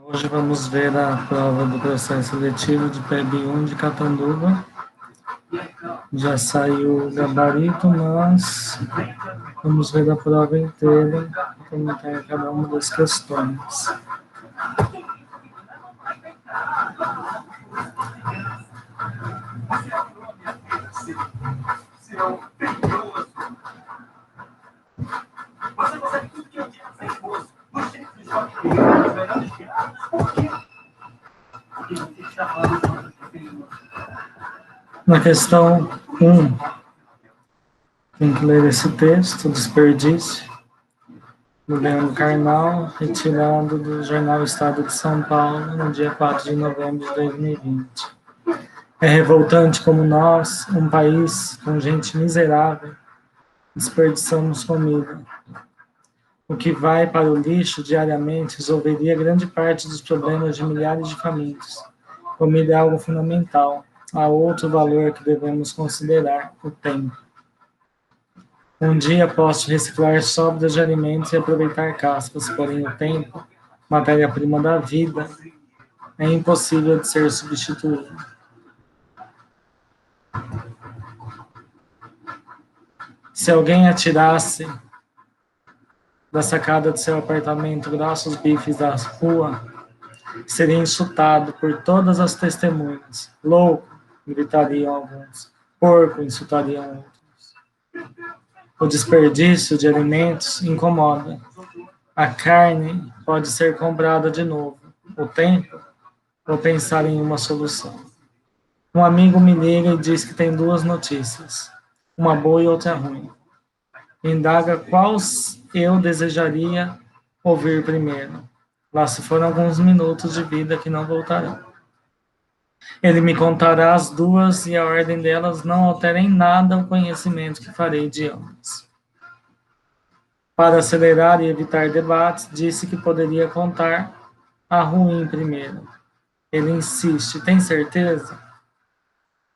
Hoje vamos ver a prova do processo seletivo de PEB1 de Catanduva. Já saiu o gabarito, mas vamos ver a prova inteira e comentar cada uma das questões. Na questão 1, tem que ler esse texto, desperdício, do Leandro Carnal, retirado do jornal Estado de São Paulo, no dia 4 de novembro de 2020. É revoltante como nós, um país com gente miserável, desperdiçamos comida. O que vai para o lixo diariamente resolveria grande parte dos problemas de milhares de famintos. Comida é algo fundamental. Há outro valor que devemos considerar: o tempo. Um dia posso reciclar sobras de alimentos e aproveitar cascas, porém o tempo, matéria-prima da vida, é impossível de ser substituído. Se alguém atirasse da sacada do seu apartamento grossos bifes da rua, seria insultado por todas as testemunhas. Louco, gritariam alguns. Porco, insultariam outros. O desperdício de alimentos incomoda. A carne pode ser comprada de novo. O tempo, vou pensar em uma solução. Um amigo me liga e diz que tem duas notícias, uma boa e outra ruim. Indaga qual eu desejaria ouvir primeiro. Lá se foram alguns minutos de vida que não voltarão. Ele me contará as duas e a ordem delas não altera em nada o conhecimento que farei de ambas. Para acelerar e evitar debates, disse que poderia contar a ruim primeiro. Ele insiste, tem certeza?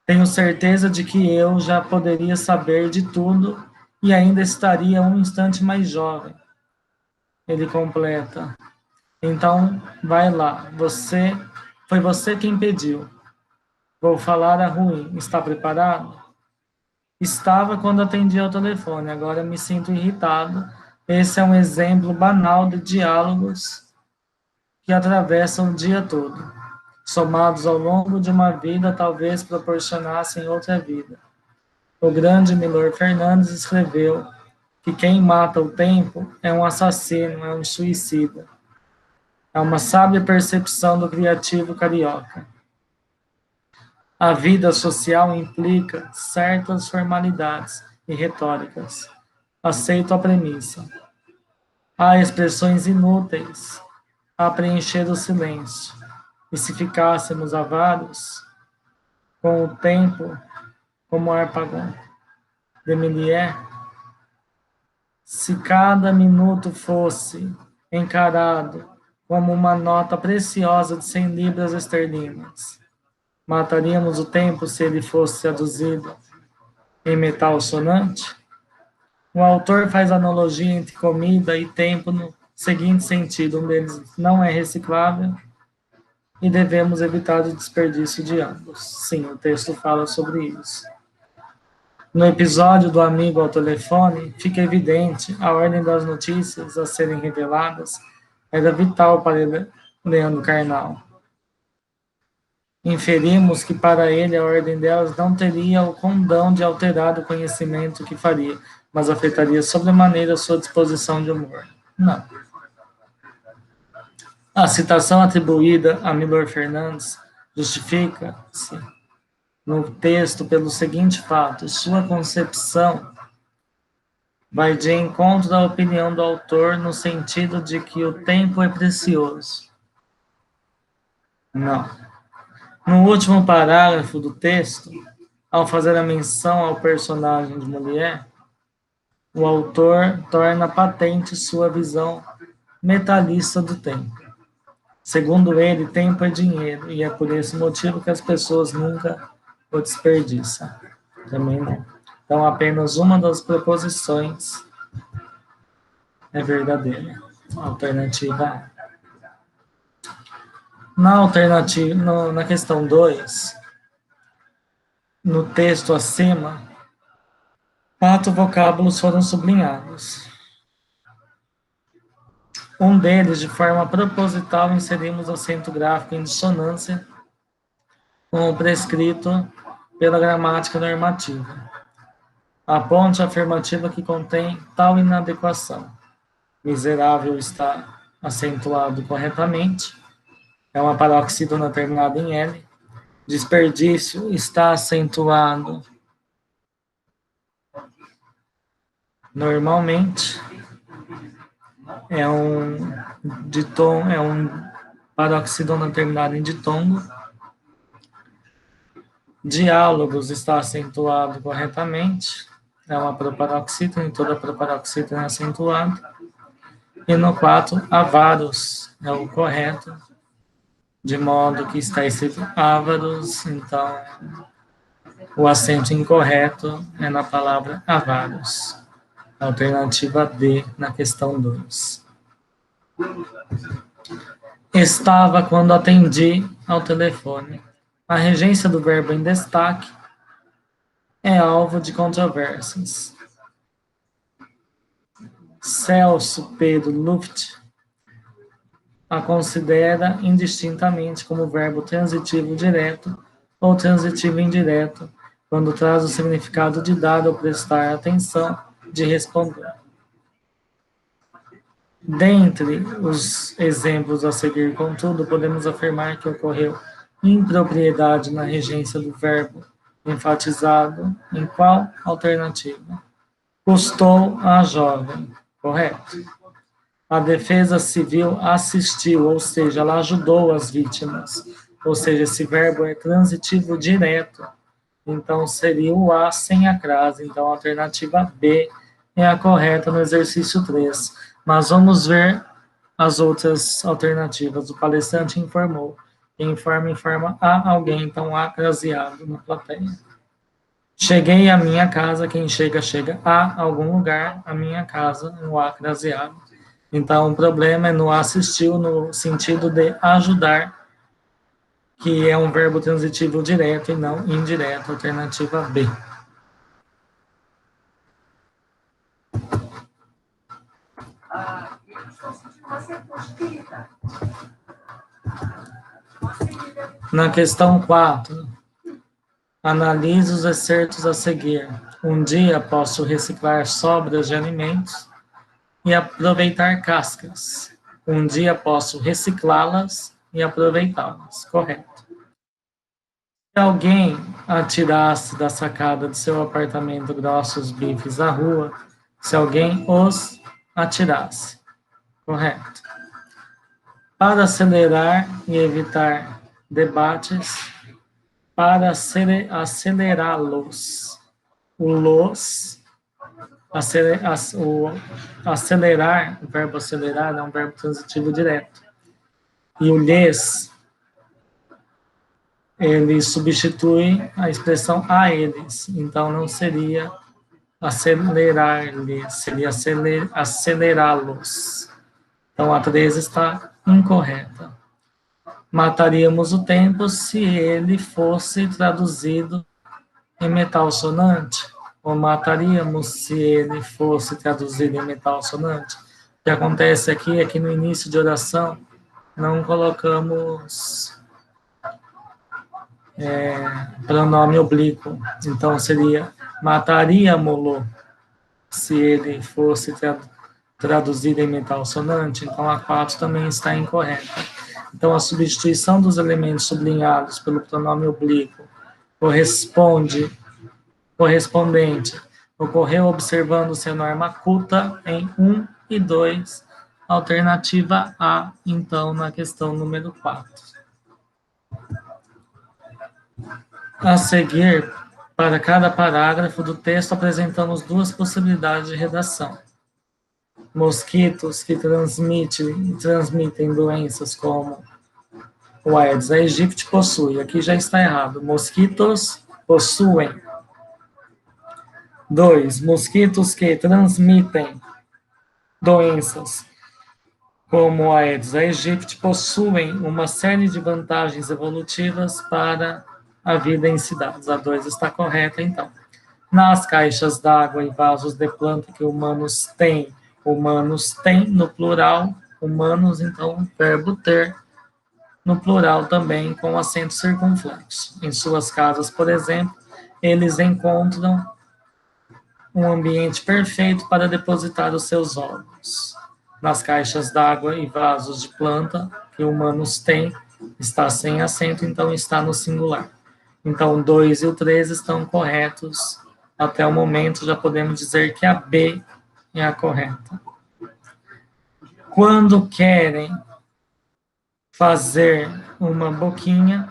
Tenho certeza de que eu já poderia saber de tudo e ainda estaria um instante mais jovem. Ele completa. Então, vai lá. Foi você quem pediu. Vou falar a ruim. Está preparado? Estava quando atendi ao telefone. Agora me sinto irritado. Esse é um exemplo banal de diálogos que atravessam o dia todo. Somados ao longo de uma vida, talvez proporcionassem outra vida. O grande Milor Fernandes escreveu que quem mata o tempo é um assassino, é um suicida. É uma sábia percepção do criativo carioca. A vida social implica certas formalidades e retóricas. Aceito a premissa. Há expressões inúteis a preencher o silêncio. E se ficássemos avaros, com o tempo, como Harpagon de Méliès, se cada minuto fosse encarado como uma nota preciosa de 100 libras esterlinas, mataríamos o tempo se ele fosse traduzido em metal sonante? O autor faz analogia entre comida e tempo no seguinte sentido: um deles não é reciclável e devemos evitar o desperdício de ambos. Sim, o texto fala sobre isso. No episódio do amigo ao telefone, fica evidente a ordem das notícias a serem reveladas era vital para Leandro Carnal. Inferimos que para ele a ordem delas não teria o condão de alterar o conhecimento que faria, mas afetaria sobremaneira sua disposição de humor. Não. A citação atribuída a Milor Fernandes justifica-se no texto pelo seguinte fato: sua concepção vai de encontro à opinião do autor no sentido de que o tempo é precioso. Não. No último parágrafo do texto, ao fazer a menção ao personagem de Molière, o autor torna patente sua visão metalista do tempo. Segundo ele, tempo é dinheiro, e é por esse motivo que as pessoas nunca o desperdiçam. Também não. Então, apenas uma das proposições é verdadeira. A alternativa é. Na alternativa, na questão 2, no texto acima, 4 vocábulos foram sublinhados. Um deles, de forma proposital, inserimos acento gráfico em dissonância com o prescrito pela gramática normativa. Aponte a afirmativa que contém tal inadequação. Miserável está acentuado corretamente, é uma paroxítona terminada em L. Desperdício está acentuado normalmente, é um paroxítona terminada em ditongo. Diálogos está acentuado corretamente, é uma proparoxítona, e toda proparoxítona é acentuada. E no 4, avaros é o correto, de modo que está escrito ávaros, então o acento incorreto é na palavra avaros. Alternativa D na questão 2. Estava quando atendi ao telefone. A regência do verbo em destaque é alvo de controvérsias. Celso Pedro Luft a considera indistintamente como verbo transitivo direto ou transitivo indireto, quando traz o significado de dar ou prestar atenção, de responder. Dentre os exemplos a seguir, contudo, podemos afirmar que ocorreu impropriedade na regência do verbo enfatizado em qual alternativa? Custou à jovem, correto? A defesa civil assistiu, ou seja, ela ajudou as vítimas. Ou seja, esse verbo é transitivo direto. Então, seria o A sem a crase. Então, a alternativa B é a correta no exercício 3. Mas vamos ver as outras alternativas. O palestrante informou. Quem informa a alguém. Então, A craseado na plateia. Cheguei à minha casa. Quem chega a algum lugar. A minha casa, no A craseado. Então, o problema é no assistiu, no sentido de ajudar, que é um verbo transitivo direto e não indireto, alternativa B. Na questão 4, analise os excertos a seguir. Um dia posso reciclar sobras de alimentos e aproveitar cascas. Um dia posso reciclá-las e aproveitá-las. Correto. Se alguém atirasse da sacada de seu apartamento grossos bifes à rua, se alguém os atirasse. Correto. Para acelerar e evitar debates, para acelerá-los. O acelerar, o verbo acelerar é um verbo transitivo direto. E o lhes, ele substitui a expressão a eles. Então, não seria acelerar-lhes, seria acelerá-los. Então, a 3 está incorreta. Mataríamos o tempo se ele fosse traduzido em metal sonante. Ou mataríamos se ele fosse traduzido em metal sonante. O que acontece aqui é que no início de oração não colocamos pronome oblíquo. Então seria mataríamos-lo se ele fosse traduzido em metal sonante. Então a 4 também está incorreta. Então a substituição dos elementos sublinhados pelo pronome oblíquo correspondente ocorreu observando-se a norma culta em 1 e 2, alternativa A, então, na questão número 4. A seguir, para cada parágrafo do texto, apresentamos 2 possibilidades de redação. Mosquitos que transmitem doenças como o Aedes aegypti possui. Aqui já está errado. Mosquitos possuem. 2. Mosquitos que transmitem doenças como Aedes aegypti, possuem uma série de vantagens evolutivas para a vida em cidades. A 2 está correta, então. Nas caixas d'água e vasos de planta que humanos têm no plural, humanos, então, verbo ter, no plural também, com acento circunflexo. Em suas casas, por exemplo, eles encontram um ambiente perfeito para depositar os seus ovos. Nas caixas d'água e vasos de planta que humanos têm, está sem acento, então está no singular. Então, o 2 e o 3 estão corretos. Até o momento, já podemos dizer que a B é a correta. Quando querem fazer uma boquinha,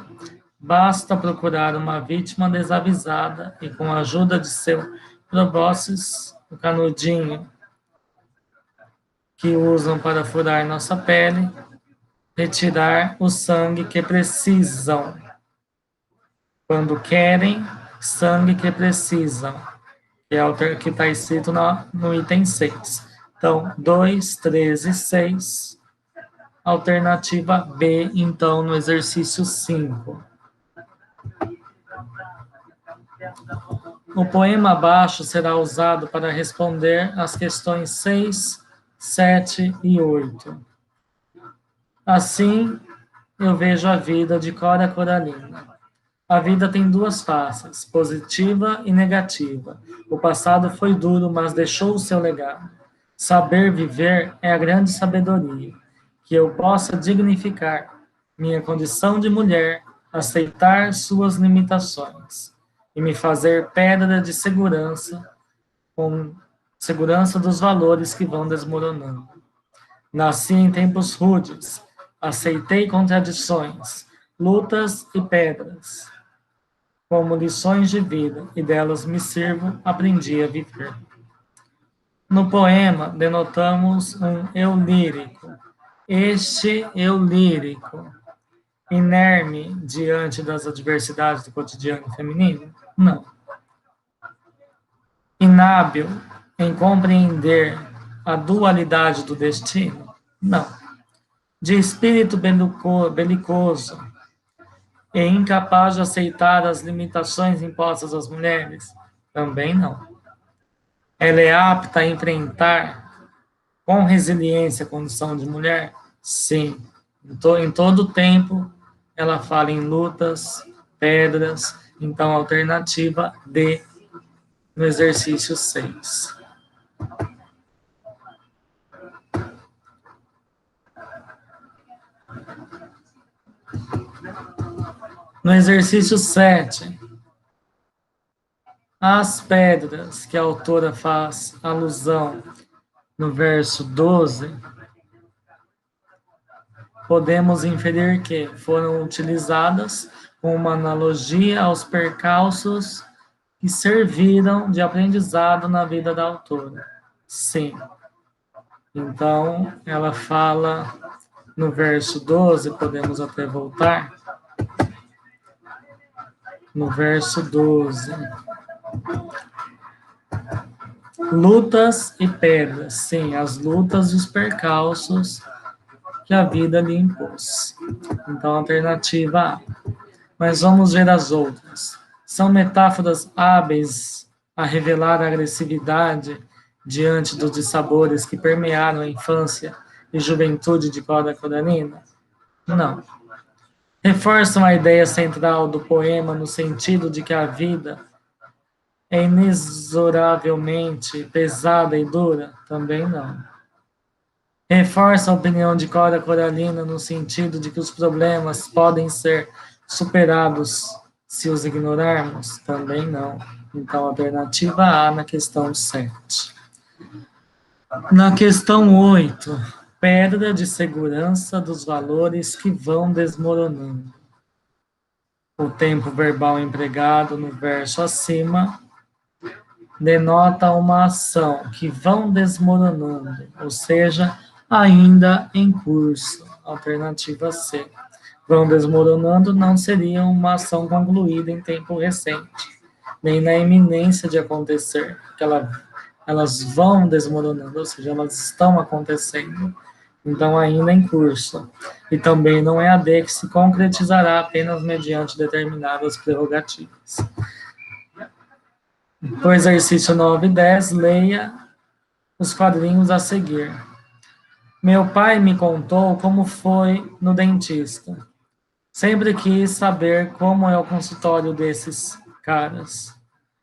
basta procurar uma vítima desavisada e, com a ajuda de seu probóscis, o canudinho que usam para furar nossa pele, retirar o sangue que precisam. Quando querem, sangue que precisam, que é o que está escrito no item 6. Então, 2, 3 e 6. Alternativa B, então, no exercício 5. O poema abaixo será usado para responder às questões 6, 7 e 8. Assim, eu vejo a vida de Cora Coralina. A vida tem duas faces, positiva e negativa. O passado foi duro, mas deixou o seu legado. Saber viver é a grande sabedoria, que eu possa dignificar minha condição de mulher, aceitar suas limitações e me fazer pedra de segurança, com segurança dos valores que vão desmoronando. Nasci em tempos rudes, aceitei contradições, lutas e pedras como lições de vida, e delas me sirvo, aprendi a viver. No poema, denotamos um eu lírico. Este eu lírico, inerme diante das adversidades do cotidiano feminino? Não. Inábil em compreender a dualidade do destino? Não. De espírito belicoso e incapaz de aceitar as limitações impostas às mulheres? Também não. Ela é apta a enfrentar com resiliência a condição de mulher? Sim. Em todo o tempo, ela fala em lutas, pedras, então alternativa D, no exercício 6. No exercício 7, as pedras que a autora faz alusão no verso 12, podemos inferir que foram utilizadas com uma analogia aos percalços que serviram de aprendizado na vida da autora. Sim. Então, ela fala no verso 12, podemos até voltar. No verso 12. Lutas e pedras. Sim, as lutas e os percalços que a vida lhe impôs. Então, alternativa A. Mas vamos ver as outras. São metáforas hábeis a revelar a agressividade diante dos dissabores que permearam a infância e juventude de Cora Coralina? Não. Reforçam a ideia central do poema no sentido de que a vida é inexoravelmente pesada e dura? Também não. Reforça a opinião de Cora Coralina no sentido de que os problemas podem ser superados se os ignorarmos? Também não. Então, alternativa A na questão 7. Na questão 8, perda de segurança dos valores que vão desmoronando. O tempo verbal empregado no verso acima denota uma ação que vão desmoronando, ou seja, ainda em curso. Alternativa C. Vão desmoronando não seria uma ação concluída em tempo recente, nem na iminência de acontecer, porque elas vão desmoronando, ou seja, elas estão acontecendo. então ainda em curso. E também não é a D que se concretizará apenas mediante determinadas prerrogativas. No exercício 9 e 10, leia os quadrinhos a seguir. Meu pai me contou como foi no dentista. Sempre quis saber como é o consultório desses caras.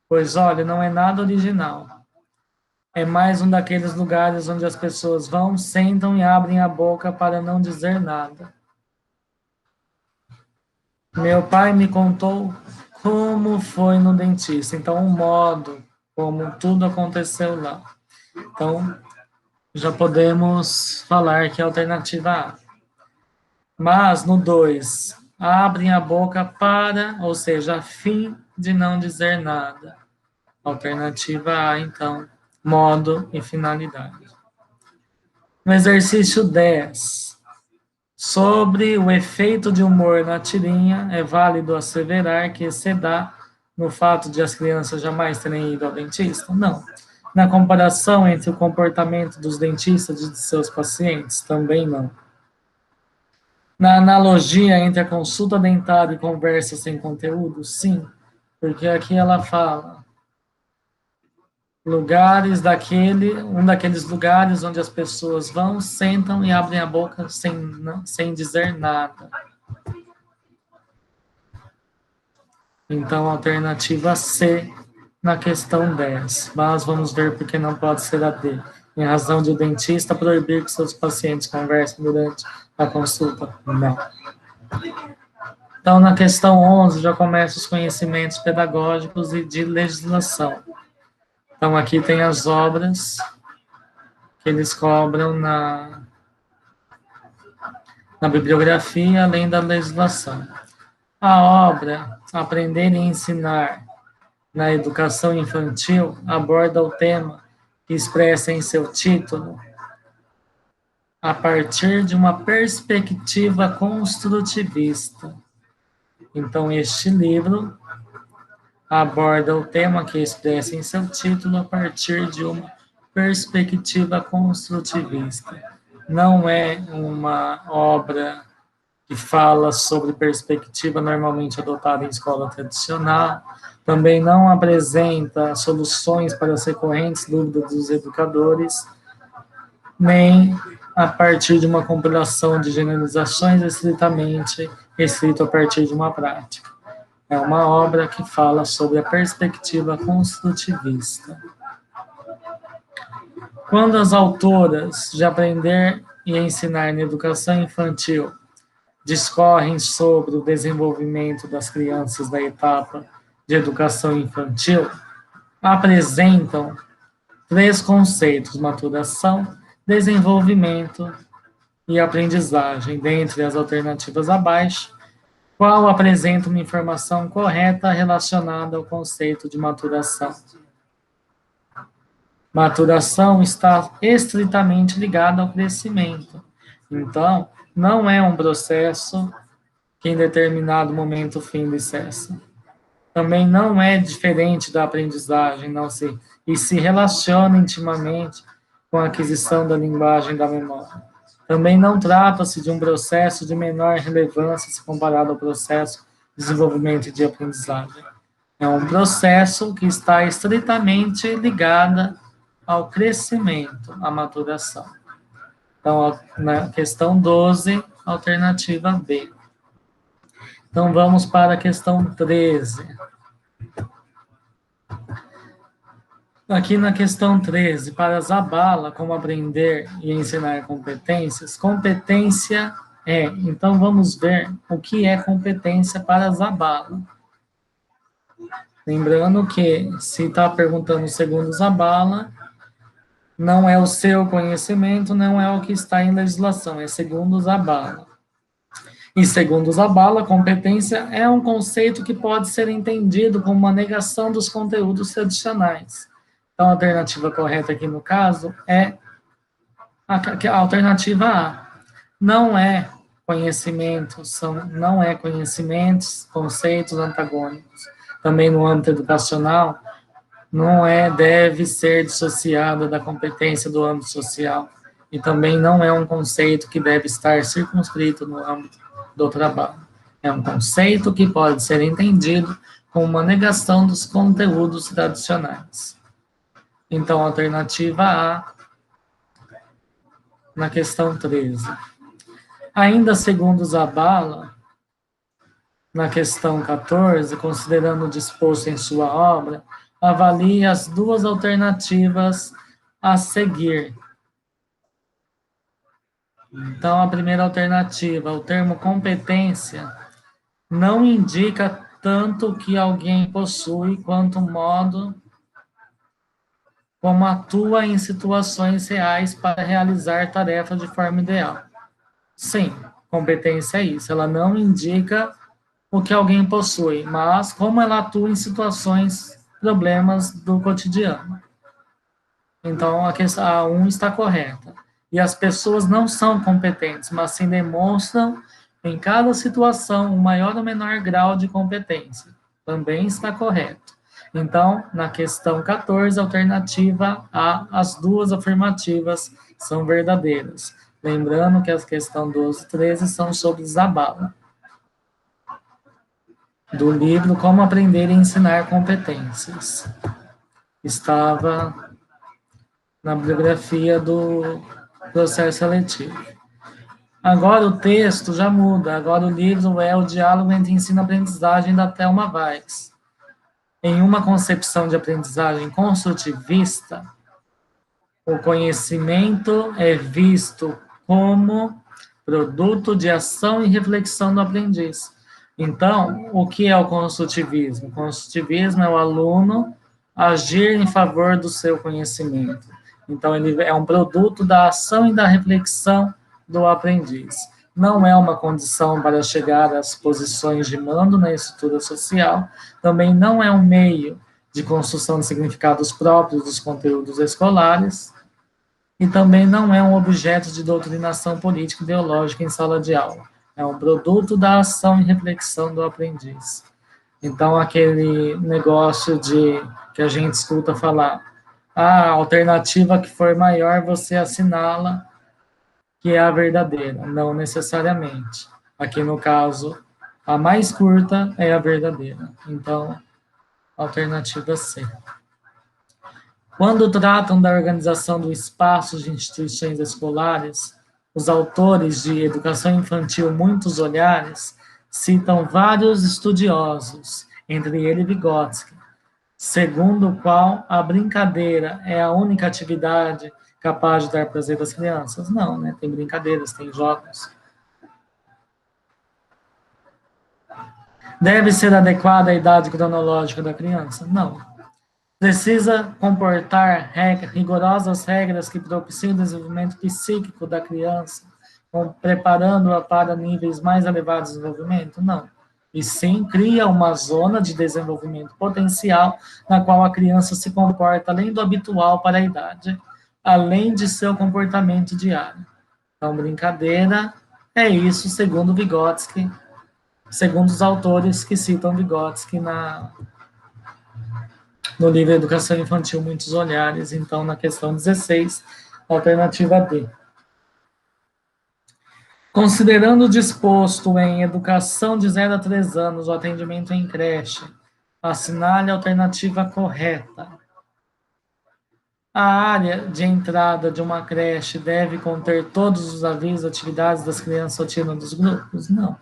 Pois olha, não é nada original. É mais um daqueles lugares onde as pessoas vão, sentam e abrem a boca para não dizer nada. Meu pai me contou como foi no dentista. Então, o modo como tudo aconteceu lá. Então, já podemos falar que é a alternativa A. Mas, no 2, abrem a boca para, ou seja, a fim de não dizer nada. Alternativa A, então, modo e finalidade. No exercício 10, sobre o efeito de humor na tirinha, é válido asseverar que se dá no fato de as crianças jamais terem ido ao dentista? Não. Na comparação entre o comportamento dos dentistas e de seus pacientes? Também não. Na analogia entre a consulta dentária e conversa sem conteúdo? Sim, porque aqui ela fala lugares um daqueles lugares onde as pessoas vão, sentam e abrem a boca sem dizer nada. Então, alternativa C na questão 10. Mas vamos ver por que não pode ser a D. Em razão de o dentista proibir que seus pacientes conversem durante a consulta? Não. Então, na questão 11, já começa os conhecimentos pedagógicos e de legislação. Então, aqui tem as obras que eles cobram na bibliografia, além da legislação. A obra Aprender e Ensinar na Educação Infantil aborda o tema que expressa em seu título a partir de uma perspectiva construtivista. Então, este livro aborda o tema que expressa em seu título a partir de uma perspectiva construtivista. Não é uma obra que fala sobre perspectiva normalmente adotada em escola tradicional, também não apresenta soluções para as recorrentes dúvidas dos educadores, nem a partir de uma compilação de generalizações estritamente escrito a partir de uma prática. É uma obra que fala sobre a perspectiva construtivista. Quando as autoras de Aprender e Ensinar na Educação Infantil discorrem sobre o desenvolvimento das crianças da etapa de educação infantil, apresentam 3 conceitos: maturação, desenvolvimento e aprendizagem. Dentre as alternativas abaixo, qual apresenta uma informação correta relacionada ao conceito de maturação? Maturação está estritamente ligada ao crescimento. Então, não é um processo que em determinado momento finda e cessa. Também não é diferente da aprendizagem, e se relaciona intimamente com a aquisição da linguagem da memória. Também não trata-se de um processo de menor relevância se comparado ao processo de desenvolvimento e de aprendizagem. É um processo que está estritamente ligado ao crescimento, à maturação. Então, na questão 12, alternativa B. Então, vamos para a questão 13. Aqui na questão 13, para Zabala, como aprender e ensinar competências, competência é. Então, vamos ver o que é competência para Zabala. Lembrando que, se está perguntando segundo Zabala, não é o seu conhecimento, não é o que está em legislação, é segundo Zabala. E segundo Zabala, competência é um conceito que pode ser entendido como uma negação dos conteúdos tradicionais. Então, a alternativa correta aqui no caso é a alternativa A. Não é conhecimento, não é conhecimentos, conceitos antagônicos. Também no âmbito educacional, não deve ser dissociada da competência do âmbito social E também não é um conceito que deve estar circunscrito no âmbito do trabalho. É um conceito que pode ser entendido como uma negação dos conteúdos tradicionais. Então, alternativa A, na questão 13. Ainda segundo Zabala, na questão 14, considerando o disposto em sua obra, avalie as duas alternativas a seguir. Então, a primeira alternativa, o termo competência, não indica tanto o que alguém possui, quanto o modo como atua em situações reais para realizar tarefas de forma ideal. Sim, competência é isso, ela não indica o que alguém possui, mas como ela atua em situações, problemas do cotidiano. Então, a 1 está correta. E as pessoas não são competentes, mas sim demonstram em cada situação um maior ou menor grau de competência. Também está correto. Então, na questão 14, alternativa A, as duas afirmativas são verdadeiras. Lembrando que as questões 12 e 13 são sobre Zabala, do livro Como Aprender e Ensinar Competências. Estava na bibliografia do processo seletivo. Agora o texto já muda, agora o livro é o diálogo entre ensino e aprendizagem da Thelma Weiss. Em uma concepção de aprendizagem construtivista, o conhecimento é visto como produto de ação e reflexão do aprendiz. Então, o que é o construtivismo? O construtivismo é o aluno agir em favor do seu conhecimento. Então, ele é um produto da ação e da reflexão do aprendiz. Não é uma condição para chegar às posições de mando na estrutura social, também não é um meio de construção de significados próprios dos conteúdos escolares, e também não é um objeto de doutrinação política ideológica em sala de aula. É um produto da ação e reflexão do aprendiz. Então, aquele negócio que a gente escuta falar, a alternativa que for maior, você assinala que é a verdadeira. Não necessariamente. Aqui, no caso, a mais curta é a verdadeira. Então, alternativa C. Quando tratam da organização do espaço de instituições escolares, os autores de educação infantil Muitos Olhares citam vários estudiosos, entre eles Vygotsky, segundo o qual a brincadeira é a única atividade capaz de dar prazer às crianças. Não, né? Tem brincadeiras, tem jogos. Deve ser adequada à idade cronológica da criança? Não. Precisa comportar rigorosas regras que propiciem o desenvolvimento psíquico da criança, preparando-a para níveis mais elevados de desenvolvimento? Não. E sim, cria uma zona de desenvolvimento potencial na qual a criança se comporta além do habitual para a idade, além de seu comportamento diário. Então, brincadeira é isso, segundo Vygotsky, segundo os autores que citam Vygotsky no livro Educação Infantil Muitos Olhares. Então, na questão 16, alternativa D. Considerando o disposto em educação de 0 a 3 anos, o atendimento em creche, assinale a alternativa correta. A área de entrada de uma creche deve conter todos os avisos, atividades das crianças, rotina dos grupos? Não.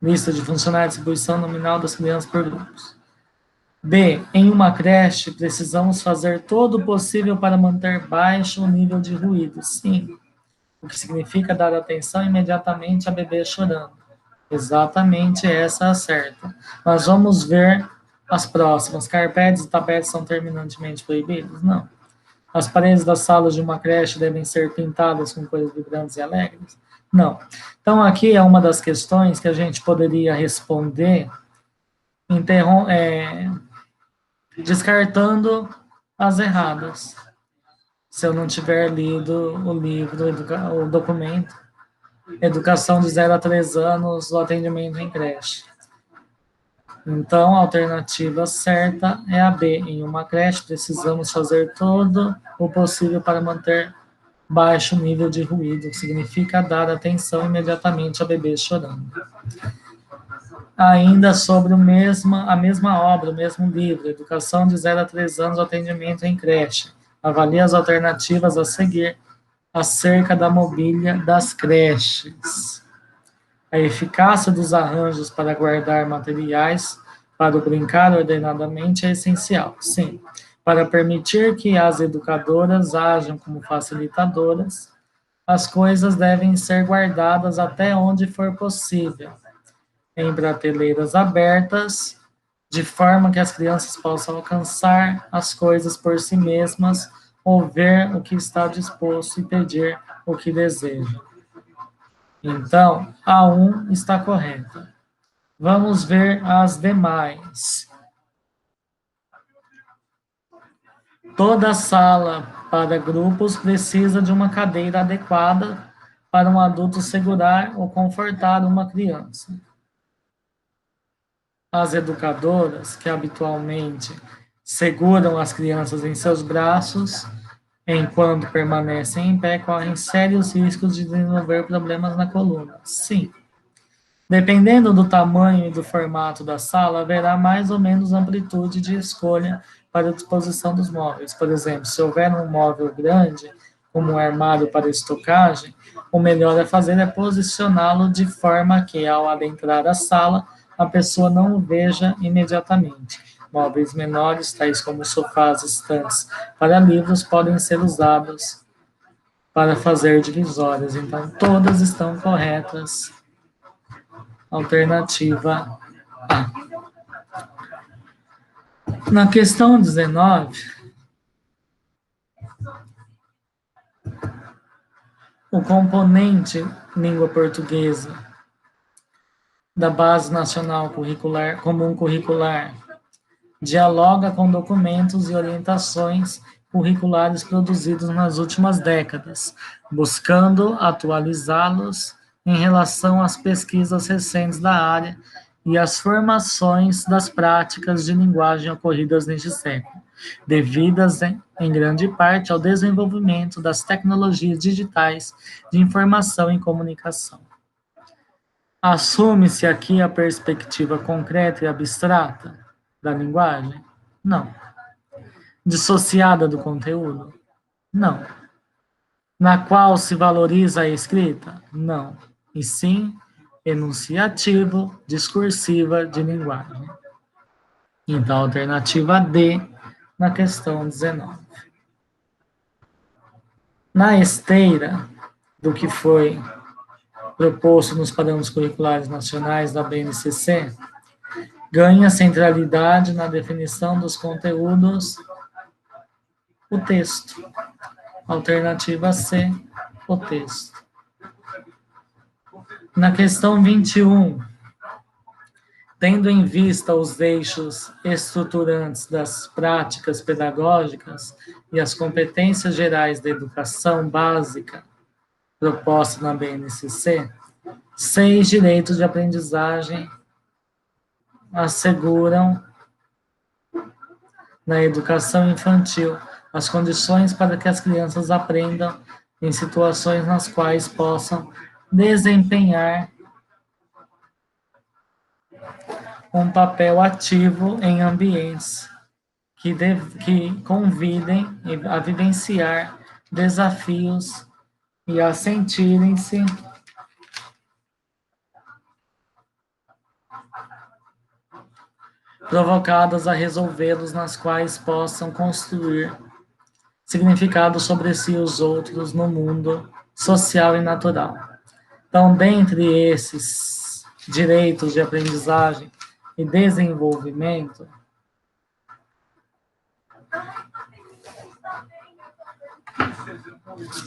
Lista de funcionários, distribuição nominal das crianças por grupos. B. Em uma creche, precisamos fazer todo o possível para manter baixo o nível de ruído. Sim. O que significa dar atenção imediatamente a bebê chorando. Exatamente essa é a certa. Mas vamos ver as próximas. Carpetes e tapetes são terminantemente proibidos? Não. As paredes das salas de uma creche devem ser pintadas com cores vibrantes e alegres? Não. Então, aqui é uma das questões que a gente poderia responder descartando as erradas, se eu não tiver lido o livro, o documento, Educação de 0 a 3 anos, o atendimento em creche. Então, a alternativa certa é a B. Em uma creche, precisamos fazer todo o possível para manter baixo nível de ruído, que significa dar atenção imediatamente a bebês chorando. Ainda sobre a mesma obra, o mesmo livro, Educação de 0 a 3 anos, atendimento em creche. Avalie as alternativas a seguir acerca da mobília das creches. A eficácia dos arranjos para guardar materiais para o brincar ordenadamente é essencial, sim, para permitir que as educadoras ajam como facilitadoras. As coisas devem ser guardadas até onde for possível, em prateleiras abertas, de forma que as crianças possam alcançar as coisas por si mesmas, ou ver o que está disposto e pedir o que deseja. Então, a 1 está correta. Vamos ver as demais. Toda sala para grupos precisa de uma cadeira adequada para um adulto segurar ou confortar uma criança. As educadoras, que habitualmente seguram as crianças em seus braços, enquanto permanecem em pé, correm sérios riscos de desenvolver problemas na coluna. Sim. Dependendo do tamanho e do formato da sala, haverá mais ou menos amplitude de escolha para a disposição dos móveis. Por exemplo, se houver um móvel grande, como um armário para estocagem, o melhor a fazer é posicioná-lo de forma que, ao adentrar a sala, a pessoa não o veja imediatamente. Móveis menores, tais como sofás, estantes para livros, podem ser usados para fazer divisórias. Então, todas estão corretas. Alternativa A. Na questão 19, o componente língua portuguesa da Base Nacional Curricular, Comum Curricular dialoga com documentos e orientações curriculares produzidos nas últimas décadas, buscando atualizá-los em relação às pesquisas recentes da área e às formações das práticas de linguagem ocorridas neste século, devidas em grande parte ao desenvolvimento das tecnologias digitais de informação e comunicação. Assume-se aqui a perspectiva concreta e abstrata da linguagem? Não. Dissociada do conteúdo? Não. Na qual se valoriza a escrita? Não. E sim, enunciativo, discursiva de linguagem. Então, alternativa D, na questão 19. Na esteira do que foi proposto nos padrões curriculares nacionais da BNCC, ganha centralidade na definição dos conteúdos o texto. Alternativa C, o texto. Na questão 21, tendo em vista os eixos estruturantes das práticas pedagógicas e as competências gerais da educação básica proposta na BNCC, 6 direitos de aprendizagem asseguram na educação infantil as condições para que as crianças aprendam em situações nas quais possam desempenhar um papel ativo em ambientes que convidem a vivenciar desafios e a sentirem-se provocadas a resolvê-los, nas quais possam construir significado sobre si e os outros no mundo social e natural. Então, dentre esses direitos de aprendizagem e desenvolvimento,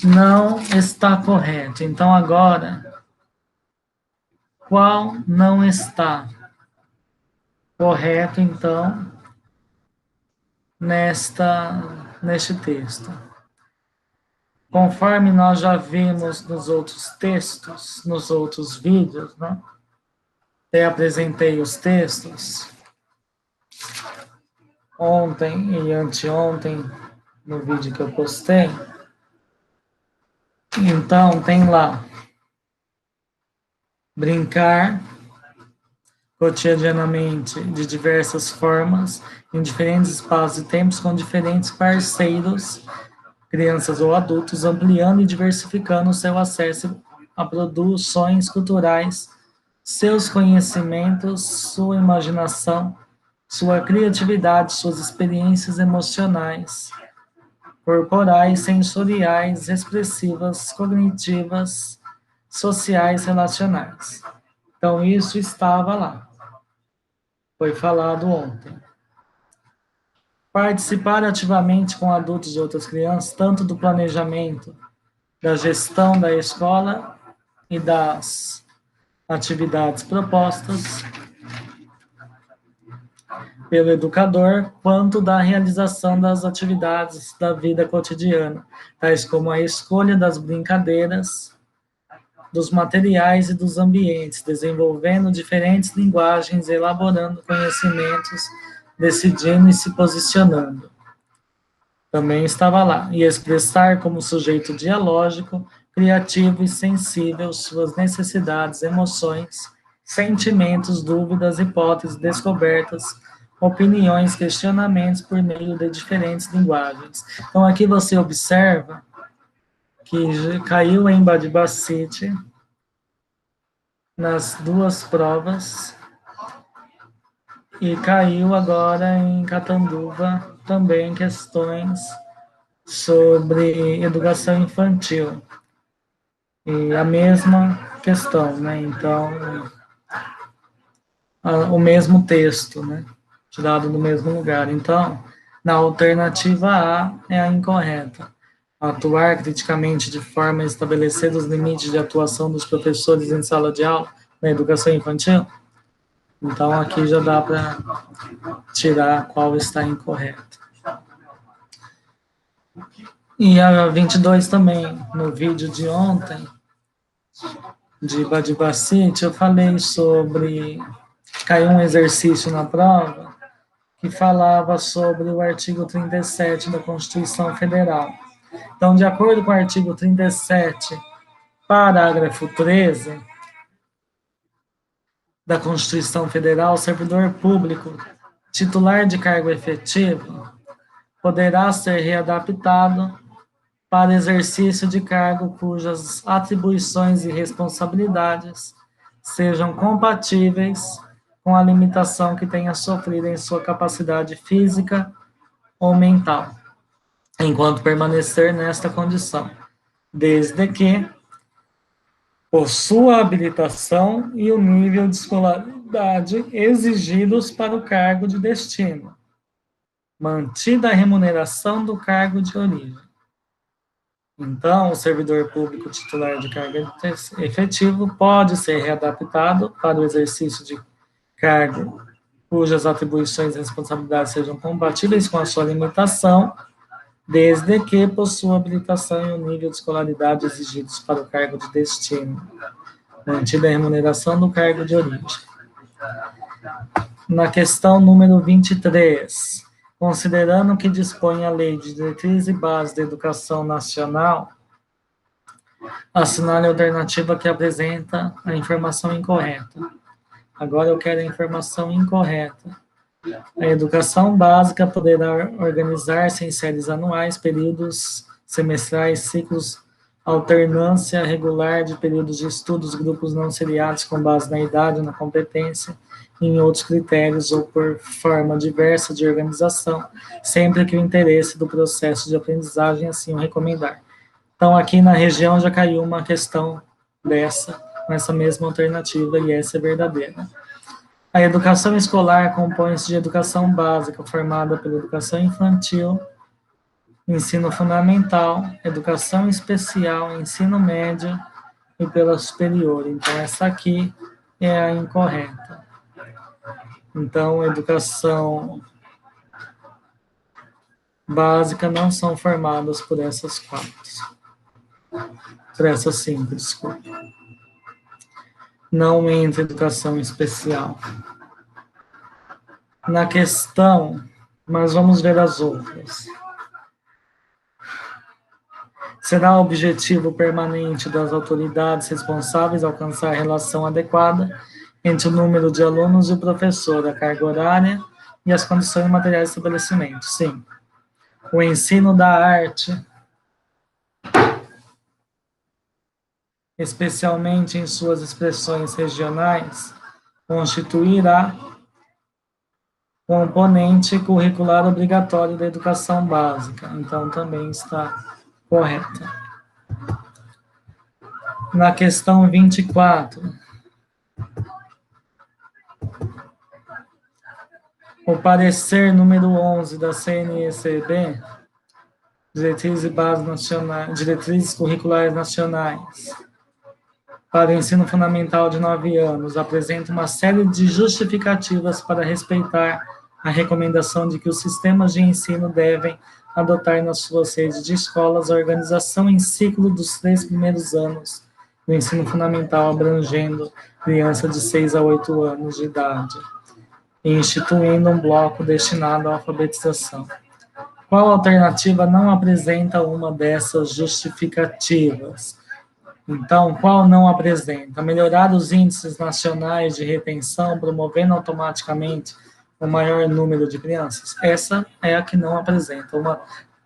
não está correto. Então, agora, qual não está correto, então, neste texto? Conforme nós já vimos nos outros textos, nos outros vídeos, né? Eu apresentei os textos. ontem e anteontem, no vídeo que eu postei. Então, tem lá, brincar cotidianamente de diversas formas, em diferentes espaços e tempos, com diferentes parceiros, crianças ou adultos, ampliando e diversificando o seu acesso a produções culturais, seus conhecimentos, sua imaginação, sua criatividade, suas experiências emocionais, corporais, sensoriais, expressivas, cognitivas, sociais, relacionais. Então, isso estava lá. Foi falado ontem. Participar ativamente com adultos e outras crianças, tanto do planejamento, da gestão da escola e das atividades propostas pelo educador, quanto da realização das atividades da vida cotidiana, tais como a escolha das brincadeiras, dos materiais e dos ambientes, desenvolvendo diferentes linguagens, elaborando conhecimentos, decidindo e se posicionando. Também estava lá. E expressar como sujeito dialógico, criativo e sensível suas necessidades, emoções, sentimentos, dúvidas, hipóteses, descobertas, opiniões, questionamentos por meio de diferentes linguagens. Então, aqui você observa que caiu em Badibacite nas duas provas e caiu agora em Catanduva também questões sobre educação infantil. E a mesma questão, né? Então, o mesmo texto, né? Tirado do mesmo lugar. Então, na alternativa A é a incorreta. Atuar criticamente de forma a estabelecer os limites de atuação dos professores em sala de aula na educação infantil. Então, aqui já dá para tirar qual está incorreto. E a 22 também, no vídeo de ontem, de Badibacite, eu falei sobre, caiu um exercício na prova, que falava sobre o artigo 37 da Constituição Federal. Então, de acordo com o artigo 37, parágrafo 13 da Constituição Federal, o servidor público titular de cargo efetivo poderá ser readaptado para exercício de cargo cujas atribuições e responsabilidades sejam compatíveis com a limitação que tenha sofrido em sua capacidade física ou mental, enquanto permanecer nesta condição, desde que possua a habilitação e o nível de escolaridade exigidos para o cargo de destino, mantida a remuneração do cargo de origem. Então, o servidor público titular de cargo efetivo pode ser readaptado para o exercício de cargo cujas atribuições e responsabilidades sejam compatíveis com a sua limitação, desde que possua habilitação e o nível de escolaridade exigidos para o cargo de destino, mantida a remuneração do cargo de origem. Na questão número 23, considerando que dispõe a Lei de Diretriz e Base da Educação Nacional, assinale a alternativa que apresenta a informação incorreta. Agora eu quero a informação incorreta. A educação básica poderá organizar-se em séries anuais, períodos semestrais, ciclos, alternância regular de períodos de estudos, grupos não seriados com base na idade, na competência, em outros critérios ou por forma diversa de organização, sempre que o interesse do processo de aprendizagem assim o recomendar. Então, aqui na região já caiu uma questão dessa, nessa mesma alternativa, e essa é verdadeira. A educação escolar compõe-se de educação básica, formada pela educação infantil, ensino fundamental, educação especial, ensino médio e pela superior. Então, essa aqui é a incorreta. Então, educação básica não são formadas por essas quatro. Por essas cinco, desculpa. Não entra educação especial. Na questão, mas vamos ver as outras. Será objetivo permanente das autoridades responsáveis alcançar a relação adequada entre o número de alunos e o professor, a carga horária e as condições materiais do estabelecimento. Sim. O ensino da arte, especialmente em suas expressões regionais, constituirá componente curricular obrigatório da educação básica. Então, também está correta. Na questão 24, o parecer número 11 da CNECB, Diretrizes Curriculares Nacionais, para o ensino fundamental de 9 anos, apresenta uma série de justificativas para respeitar a recomendação de que os sistemas de ensino devem adotar nas suas redes de escolas a organização em ciclo dos 3 primeiros anos do ensino fundamental, abrangendo crianças de 6 a 8 anos de idade, e instituindo um bloco destinado à alfabetização. Qual alternativa não apresenta uma dessas justificativas? Então, qual não apresenta? Melhorar os índices nacionais de retenção, promovendo automaticamente o maior número de crianças? Essa é a que não apresenta.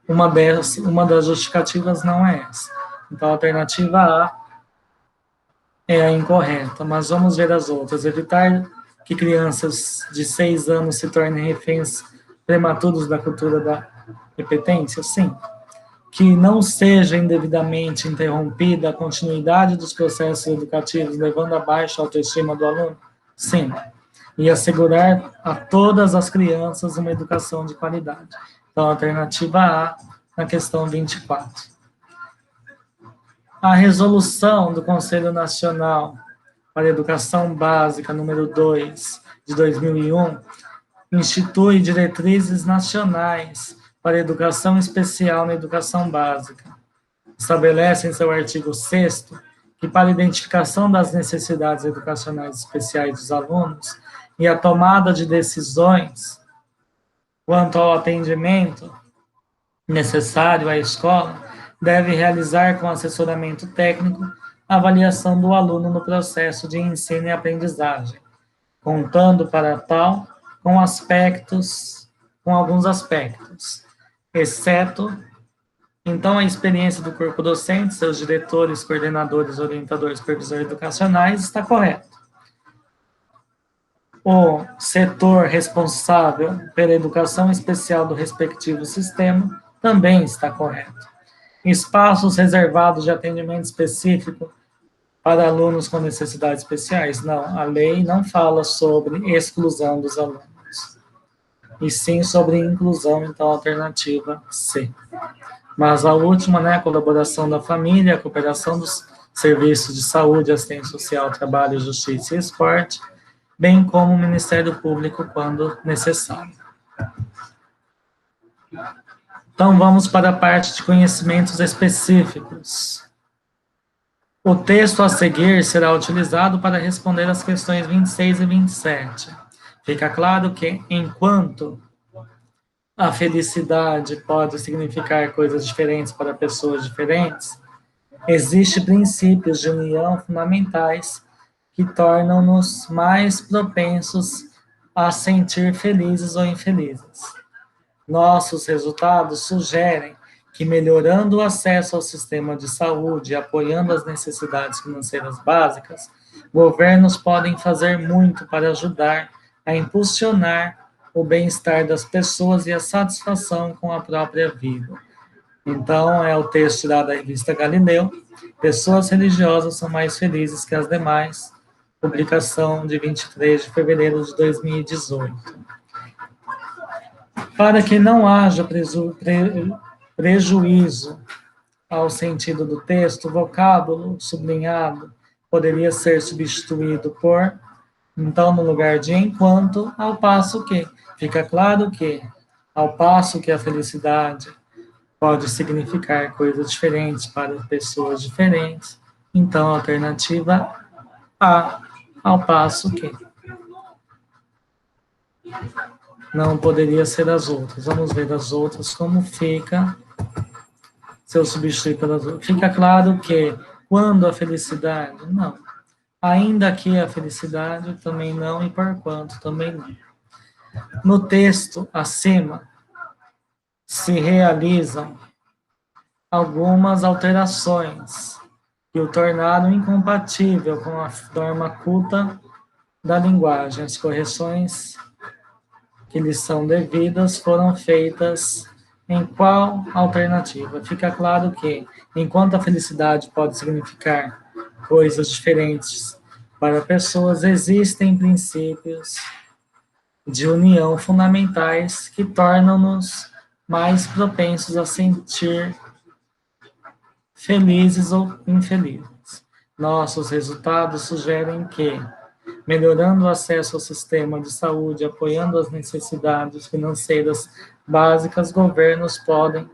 Uma das justificativas não é essa. Então, a alternativa A é a incorreta, mas vamos ver as outras. Evitar que crianças de 6 anos se tornem reféns prematuros da cultura da repetência? Sim. Que não seja indevidamente interrompida a continuidade dos processos educativos, levando a baixa autoestima do aluno? Sim. E assegurar a todas as crianças uma educação de qualidade. Então, a alternativa A, na questão 24. A resolução do Conselho Nacional para a Educação Básica, número 2, de 2001, institui diretrizes nacionais para a educação especial na educação básica. Estabelece em seu artigo 6º que para a identificação das necessidades educacionais especiais dos alunos e a tomada de decisões quanto ao atendimento necessário à escola, deve realizar com assessoramento técnico a avaliação do aluno no processo de ensino e aprendizagem, contando para tal com alguns aspectos, exceto, então, a experiência do corpo docente, seus diretores, coordenadores, orientadores, supervisores educacionais, está correto. O setor responsável pela educação especial do respectivo sistema também está correto. Espaços reservados de atendimento específico para alunos com necessidades especiais? Não, a lei não fala sobre exclusão dos alunos, e sim sobre inclusão, então, alternativa C. Mas a última, né, a colaboração da família, a cooperação dos serviços de saúde, assistência social, trabalho, justiça e esporte, bem como o Ministério Público quando necessário. Então, vamos para a parte de conhecimentos específicos. O texto a seguir será utilizado para responder às questões 26 e 27. Fica claro que, enquanto a felicidade pode significar coisas diferentes para pessoas diferentes, existem princípios de união fundamentais que tornam-nos mais propensos a sentir felizes ou infelizes. Nossos resultados sugerem que, melhorando o acesso ao sistema de saúde e apoiando as necessidades financeiras básicas, governos podem fazer muito para ajudar a impulsionar o bem-estar das pessoas e a satisfação com a própria vida. Então, é o texto tirado da revista Galileu. Pessoas religiosas são mais felizes que as demais. Publicação de 23 de fevereiro de 2018. Para que não haja prejuízo ao sentido do texto, o vocábulo sublinhado poderia ser substituído por, então, no lugar de enquanto, ao passo que. Fica claro que, ao passo que a felicidade pode significar coisas diferentes para pessoas diferentes, então, a alternativa A, ao passo que. não poderia ser as outras. Vamos ver as outras como fica se eu substituir pelas outras. Fica claro que quando a felicidade, não. Ainda que a felicidade, também não, e por quanto, também não. No texto acima, se realizam algumas alterações que o tornaram incompatível com a norma culta da linguagem. As correções que lhes são devidas foram feitas em qual alternativa? Fica claro que, enquanto a felicidade pode significar coisas diferentes para pessoas, existem princípios de união fundamentais que tornam-nos mais propensos a sentir felizes ou infelizes. Nossos resultados sugerem que, melhorando o acesso ao sistema de saúde, apoiando as necessidades financeiras básicas, governos podem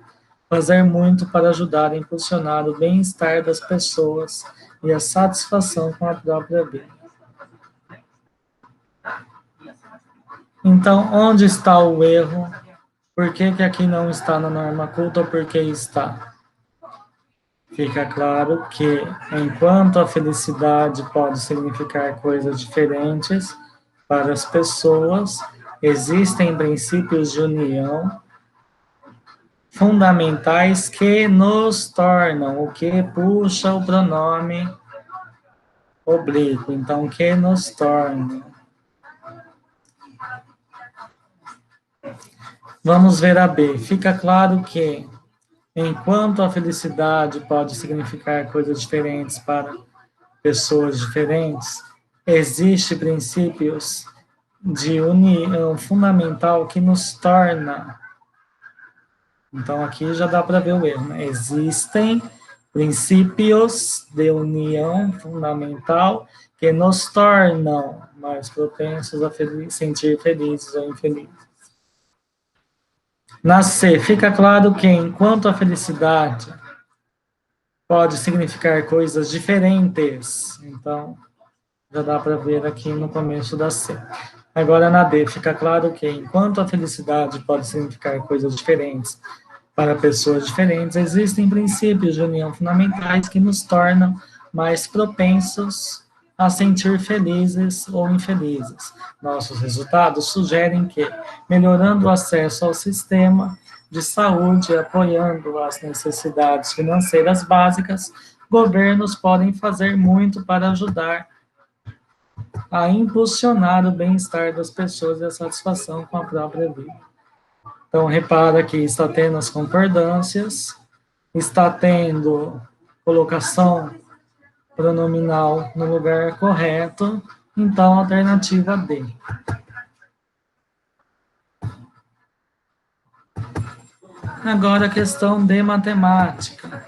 fazer muito para ajudar a impulsionar o bem-estar das pessoas e a satisfação com a própria vida. Então, onde está o erro? Por que aqui não está na norma culta ou por que está? Fica claro que, enquanto a felicidade pode significar coisas diferentes para as pessoas, existem princípios de união fundamentais que nos tornam, o que puxa o pronome oblíquo, então, que nos tornam. Vamos ver a B. Fica claro que, enquanto a felicidade pode significar coisas diferentes para pessoas diferentes, existem princípios de união fundamental que nos torna. Então, aqui já dá para ver o erro, né? Existem princípios de união fundamental que nos tornam mais propensos a sentir felizes ou infelizes. Na C, fica claro que, enquanto a felicidade pode significar coisas diferentes, então, já dá para ver aqui no começo da C. Agora, na D, fica claro que, enquanto a felicidade pode significar coisas diferentes para pessoas diferentes, existem princípios de união fundamentais que nos tornam mais propensos a sentir felizes ou infelizes. Nossos resultados sugerem que, melhorando o acesso ao sistema de saúde e apoiando as necessidades financeiras básicas, governos podem fazer muito para ajudar a impulsionar o bem-estar das pessoas e a satisfação com a própria vida. Então, repara que está tendo as concordâncias, está tendo colocação pronominal no lugar correto, então, alternativa D. Agora, a questão de matemática.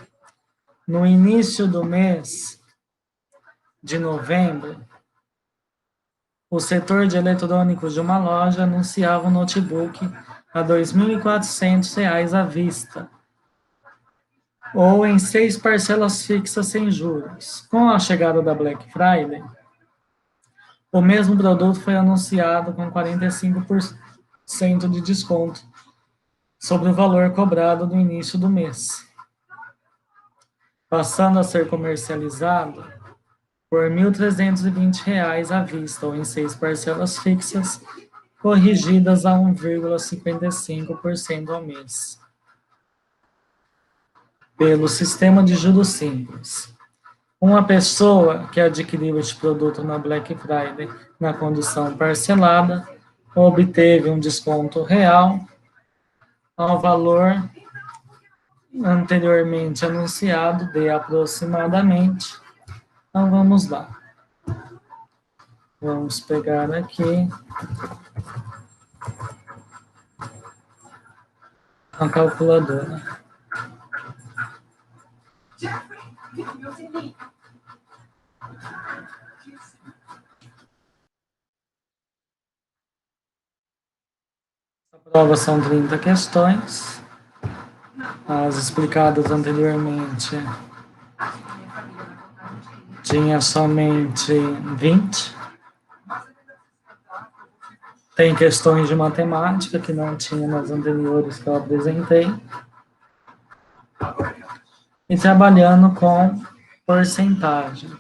No início do mês de novembro, o setor de eletrônicos de uma loja anunciava um notebook a R$ 2.400 à vista, ou em 6 parcelas fixas sem juros. Com a chegada da Black Friday, o mesmo produto foi anunciado com 45% de desconto sobre o valor cobrado no início do mês, passando a ser comercializado por R$ 1.320 à vista, ou em 6 parcelas fixas, corrigidas a 1,55% ao mês, pelo sistema de juros simples. Uma pessoa que adquiriu este produto na Black Friday na condição parcelada obteve um desconto real ao valor anteriormente anunciado de aproximadamente. Então, vamos lá. Vamos pegar aqui a calculadora. A prova são 30 questões. As explicadas anteriormente tinha somente 20. Tem questões de matemática que não tinha nas anteriores que eu apresentei. E trabalhando com porcentagem.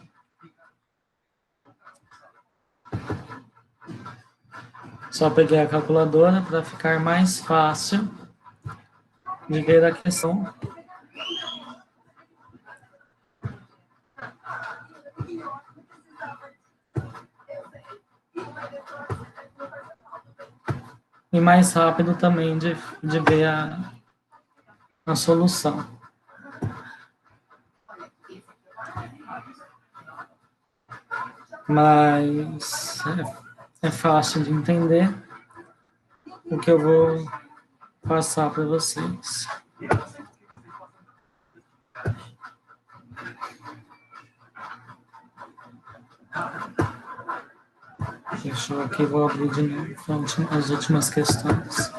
Só peguei a calculadora para ficar mais fácil de ver a questão. E mais rápido também de ver a solução. Mas é fácil de entender o que eu vou passar para vocês. Fechou aqui, vou abrir de novo as últimas questões.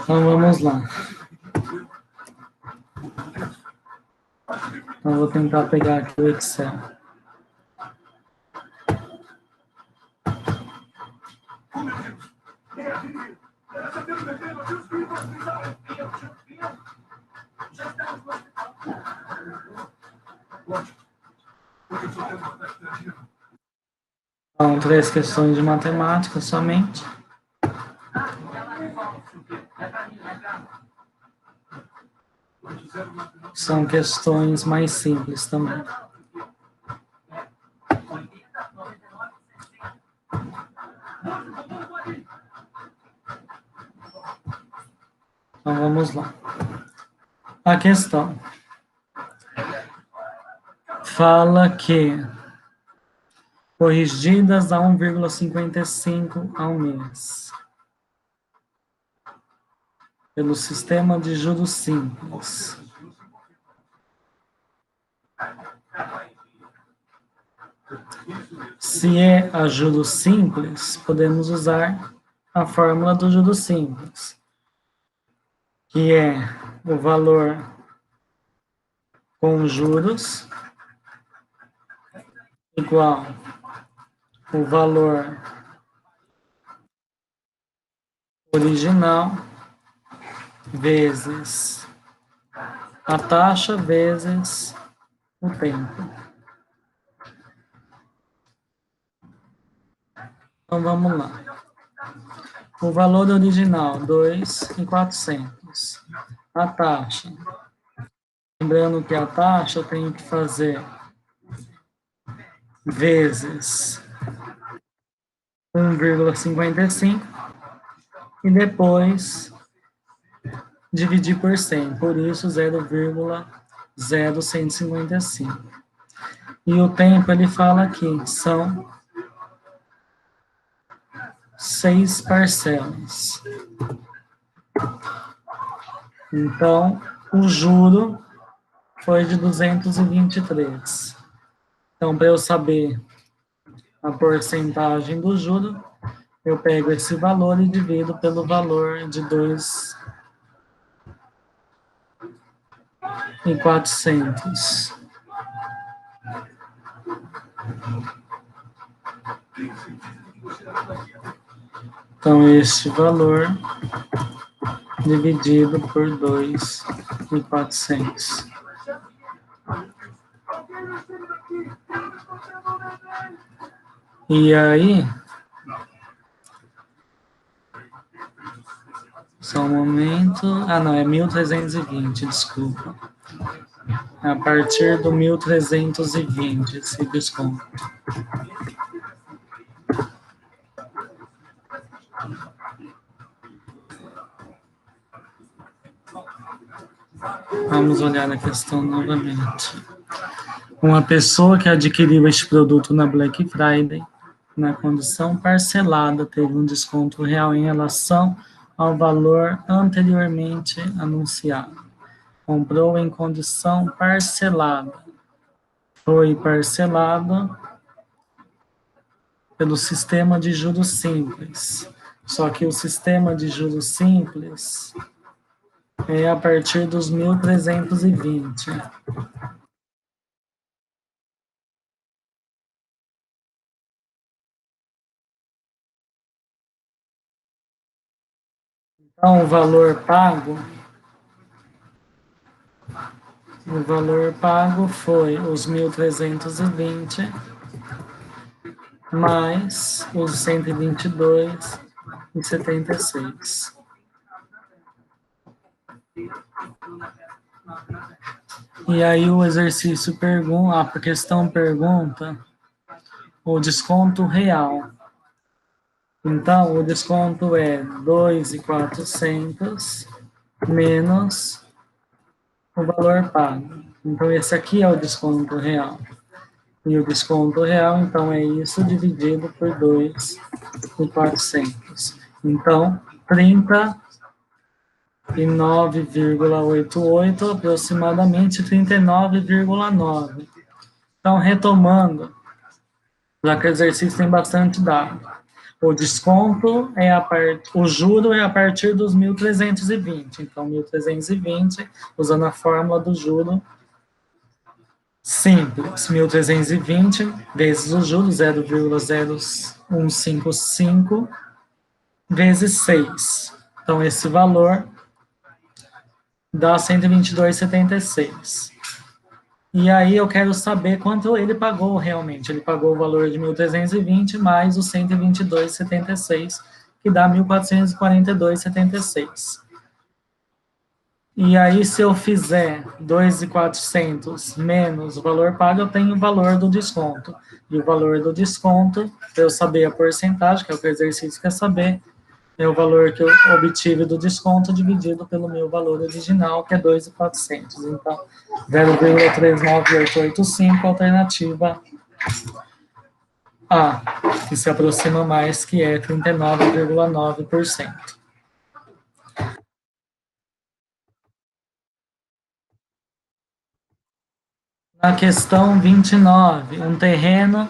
Então vamos lá. Então vou tentar pegar aqui o Excel. Então, 3 questões de matemática somente. São questões mais simples também. Então vamos lá. A questão fala que corrigidas a 1,55 ao mês pelo sistema de juros simples. Se é a juros simples, podemos usar a fórmula do juros simples, que é o valor com juros igual o valor original vezes a taxa vezes o tempo. Então vamos lá. O valor original, 2.400. A taxa. Lembrando que a taxa eu tenho que fazer vezes 1,55 e depois dividir por 100, por isso 0,0155. E o tempo ele fala aqui, são 6 parcelas. Então, o juro foi de 223. Então, para eu saber a porcentagem do juro, eu pego esse valor e divido pelo valor de 2.400. Então, este valor dividido por 2.400. E aí, só um momento. Ah, não, é 1.320, desculpa. A partir do 1.320 esse desconto. Vamos olhar a questão novamente. Uma pessoa que adquiriu este produto na Black Friday, na condição parcelada, teve um desconto real em relação ao valor anteriormente anunciado. Comprou em condição parcelada foi parcelado pelo sistema de juros simples. Só que o sistema de juros simples é a partir dos 1.320. Então, o valor pago foi os 1.320 mais os 122,76. E aí o exercício pergunta, a questão pergunta o desconto real. Então, o desconto é 2.400 menos o valor pago. Então, esse aqui é o desconto real. E o desconto real, então, é isso dividido por 2.400. Então, 39,88, aproximadamente 39,9. Então, retomando, já que o exercício tem bastante dado. O desconto o juro é a partir dos 1.320. Então, 1.320, usando a fórmula do juro simples, 1.320 vezes o juro, 0,0155, vezes 6. Então, esse valor dá 122,76. E aí eu quero saber quanto ele pagou realmente. Ele pagou o valor de 1.320 mais os 122,76, que dá 1.442,76. E aí, se eu fizer 2.400 menos o valor pago, eu tenho o valor do desconto. E o valor do desconto, para eu saber a porcentagem, que é o que o exercício quer saber, é o valor que eu obtive do desconto dividido pelo meu valor original, que é 2.400. Então, 0,39885, alternativa A, que se aproxima mais, que é 39,9%. Na questão 29, um terreno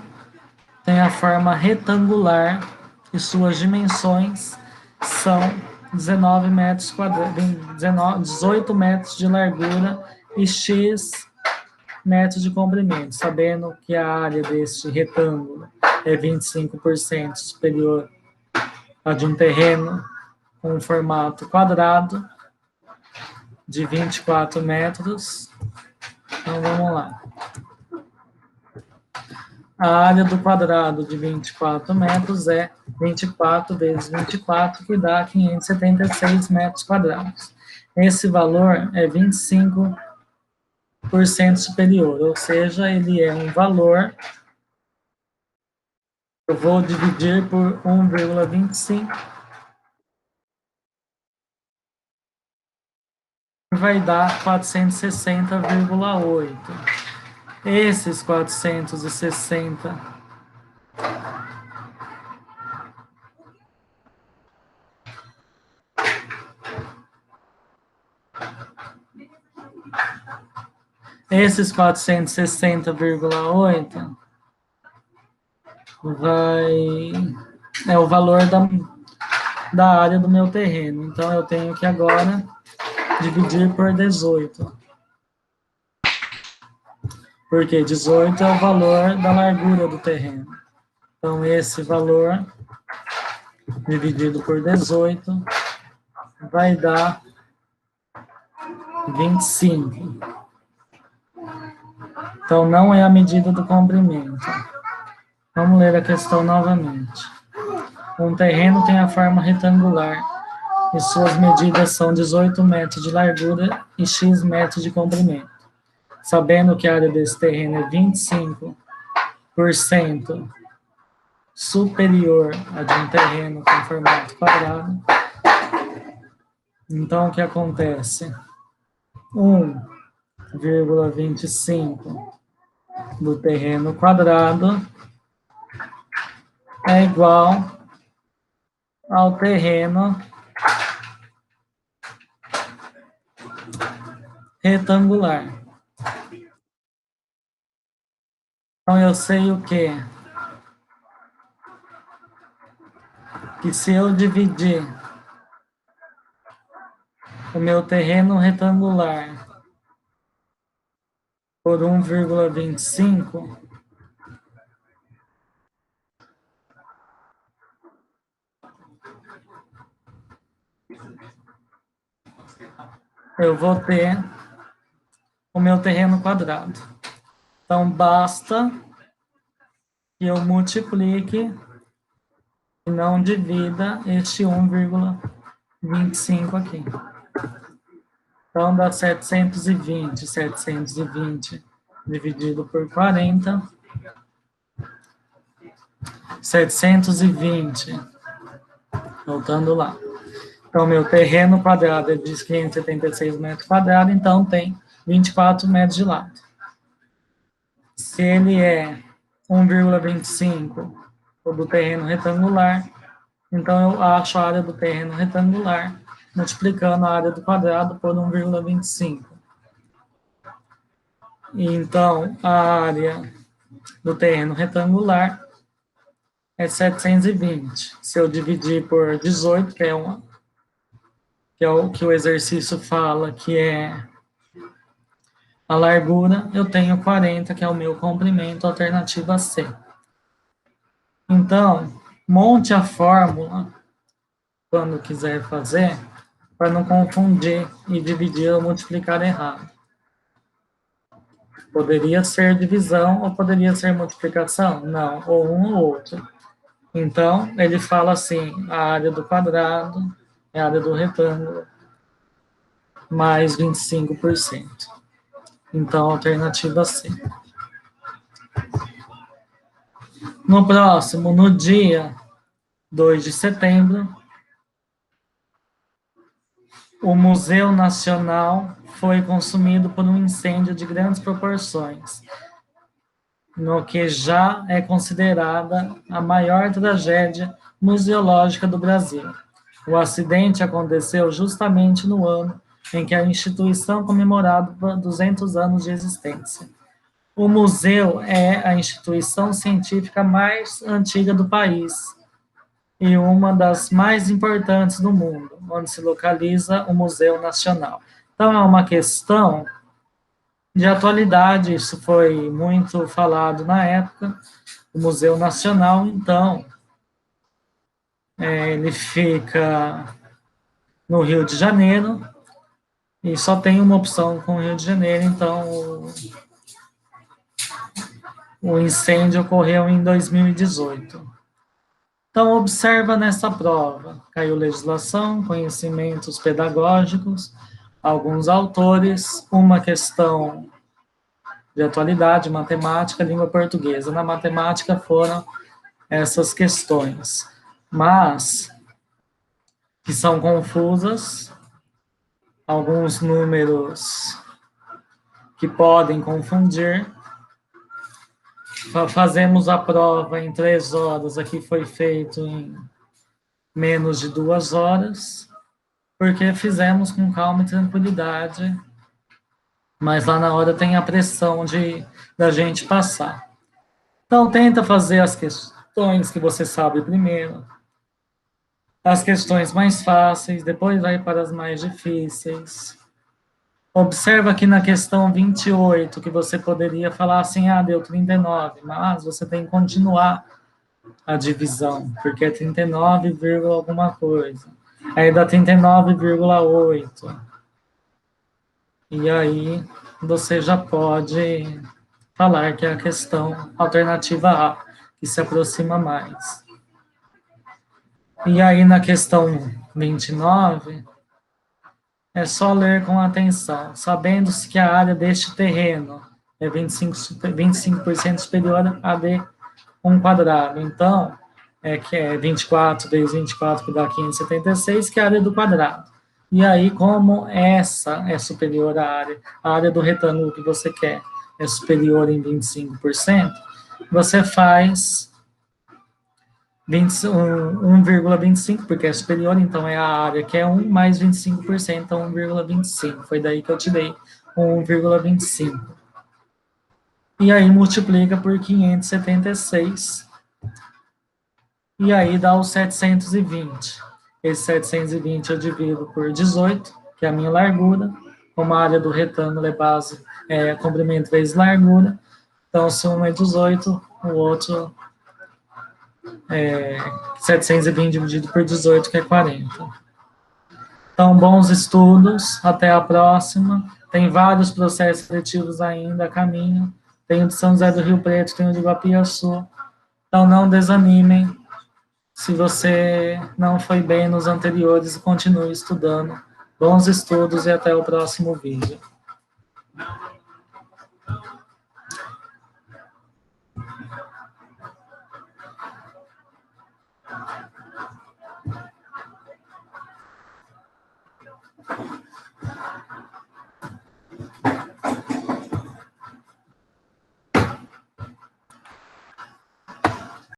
tem a forma retangular e suas dimensões são 19 metros quadrados, 18 metros de largura e x metros de comprimento, sabendo que a área deste retângulo é 25% superior à de um terreno com um formato quadrado de 24 metros. Então vamos lá. A área do quadrado de 24 metros é 24 vezes 24, que dá 576 metros quadrados. Esse valor é 25% superior, ou seja, ele é um valor, eu vou dividir por 1,25, vai dar 460,8. Esses 460 esses 460,8 é o valor da área do meu terreno. Então, eu tenho que agora dividir por 18. Porque 18 é o valor da largura do terreno. Então, esse valor dividido por 18 vai dar 25. Então, não é a medida do comprimento. Vamos ler a questão novamente. Um terreno tem a forma retangular e suas medidas são 18 metros de largura e x metros de comprimento. Sabendo que a área desse terreno é 25% superior a de um terreno com formato quadrado, então o que acontece? 1,25 do terreno quadrado é igual ao terreno retangular. Então, eu sei o quê? Que se eu dividir o meu terreno retangular por 1,25, eu vou ter o meu terreno quadrado. Então, basta que eu multiplique e não divida este 1,25 aqui. Então, dá 720. 720 dividido por 40. 720. Voltando lá. Então, meu terreno quadrado é de 576 metros quadrados, então tem 24 metros de lado. Se ele é 1,25 do terreno retangular, então eu acho a área do terreno retangular multiplicando a área do quadrado por 1,25. Então, a área do terreno retangular é 720. Se eu dividir por 18, que é o que o exercício fala, que é a largura, eu tenho 40, que é o meu comprimento, alternativa C. Então, monte a fórmula, quando quiser fazer, para não confundir e dividir ou multiplicar errado. Poderia ser divisão ou poderia ser multiplicação? Não, ou um ou outro. Então, ele fala assim, a área do quadrado é a área do retângulo, mais 25%. Então, alternativa C. No próximo, no dia 2 de setembro, o Museu Nacional foi consumido por um incêndio de grandes proporções, no que já é considerada a maior tragédia museológica do Brasil. O acidente aconteceu justamente no ano em que a instituição comemorava 200 anos de existência. O museu é a instituição científica mais antiga do país e uma das mais importantes do mundo, onde se localiza o Museu Nacional. Então, é uma questão de atualidade, isso foi muito falado na época, o Museu Nacional, então, ele fica no Rio de Janeiro, e só tem uma opção com o Rio de Janeiro, então o incêndio ocorreu em 2018. Então, observa nessa prova, caiu legislação, conhecimentos pedagógicos, alguns autores, uma questão de atualidade, matemática, língua portuguesa. Na matemática foram essas questões, mas que são confusas, alguns números que podem confundir. Fazemos a prova em 3 horas, aqui foi feito em menos de 2 horas, porque fizemos com calma e tranquilidade, mas lá na hora tem a pressão da gente passar. Então, tenta fazer as questões que você sabe primeiro, as questões mais fáceis, depois vai para as mais difíceis. Observa aqui na questão 28, que você poderia falar assim, deu 39, mas você tem que continuar a divisão, porque é 39, alguma coisa. Aí dá 39,8. E aí você já pode falar que é a questão alternativa A, que se aproxima mais. E aí na questão 29, é só ler com atenção, sabendo-se que a área deste terreno é 25% superior a de um quadrado. Então, que é 24 vezes 24, que dá 576, que é a área do quadrado. E aí, como essa é superior à área do retângulo que você quer é superior em 25%, você faz 1,25, porque é superior, então é a área que é 1 mais 25%, então 1,25. Foi daí que eu tirei 1,25. E aí multiplica por 576. E aí dá os 720. Esse 720 eu divido por 18, que é a minha largura. Como a área do retângulo é base, comprimento vezes largura. Então, se um é 18, o outro é 720 dividido por 18, que é 40. Então, bons estudos, até a próxima. Tem vários processos seletivos ainda a caminho. Tem o de São José do Rio Preto, tem o de Guapiaçu. Então, não desanimem. Se você não foi bem nos anteriores, continue estudando. Bons estudos e até o próximo vídeo.